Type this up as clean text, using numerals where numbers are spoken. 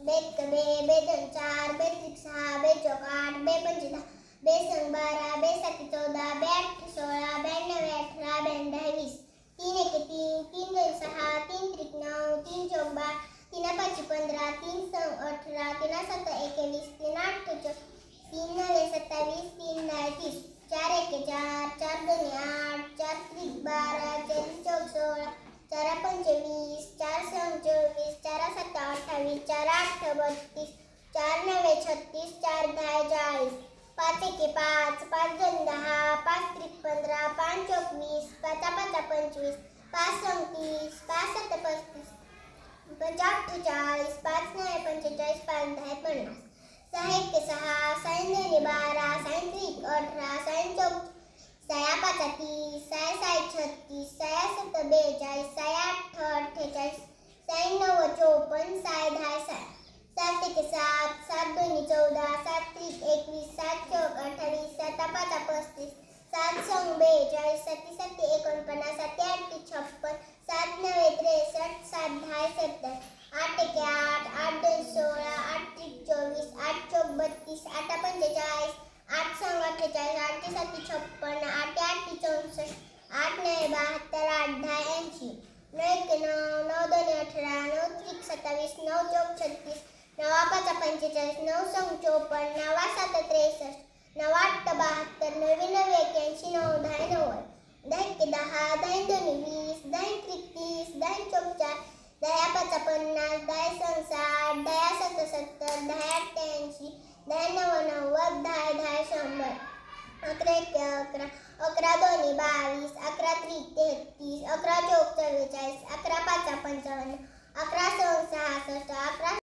bake बे, बेधन 4, बेत्रिक 6, बेचौक 8, बेपंचे 10, बेसंग 12, बेसाती 14, बेआठ 16, 92 18, 92 20, 3 एके 3, 3 दोन 6, 3 त्रिक 9, 3 चौक 12, 3 पाची 15, 3 संग 18, 3 सात 21, 3 आठ 24, 3 नवे 27, 3 दहा 30, 4 एके 4, 4 दोन्ही 8, 4 त्रिक 12, 4 चौक 16, 4 पंचे 20, 4 संग 24, 4 सात 28, 4 आठ 32, 4 नवे 36, 4 दहा 40, 5 एके 5, 5 दोन 10, 5 त्रिक 15, 5 चौक 20, 5 पाचा 25, 5 संग 30, 5 सात 35, 5 आठ 40, 5 नवे 45, 5 दहा 50, 6 एके 6, 6 दोन्ही 12, 6 त्रिक 18, 6 चौक 6 पाचा 30, 6 सात 36, 6 सात 42, 6 आठ 48, 6 नऊ 54, 6 दहा 60, 7 एके 7, 7 दोन्ही 14, 7 त्रिक 21, 7 चौक 28, 7 पाचा 35, 7 संग 42, 7 सात 49, 7 आठ 56, 7 नवे 63, 7 दहा 70, 8 एके 8, 8 दोन 16, 8 त्रिक 24, 8 चौक 32, 8 पंचे 40, 8 संग 48, 8 सात 56, 8 आठ 64, 8 नवे 72, 8 दहा 80, 9 एके 9, 9 दोन्ही 18, 9 त्रिक 27, 9 चौक 36, 9 पाचा 45, 9 संग 54, 9 सात 63, 9 आठ 72, 9 नवे 81, 9 दहा 90, 10 एके 10, 10 दोन्ही 20, 10 त्रिक 30, 10 चौक 4, 10 पाचा 50, 10 संग 60, 10 सात 70, 10 आठ 80, 10 नऊ 90, 10 दहा 100, 11 एके 11, 11 दोन्ही 22, 11 त्रिक 33, 11 चौक 44, 11 पाचा 55, 11 संग 66, 11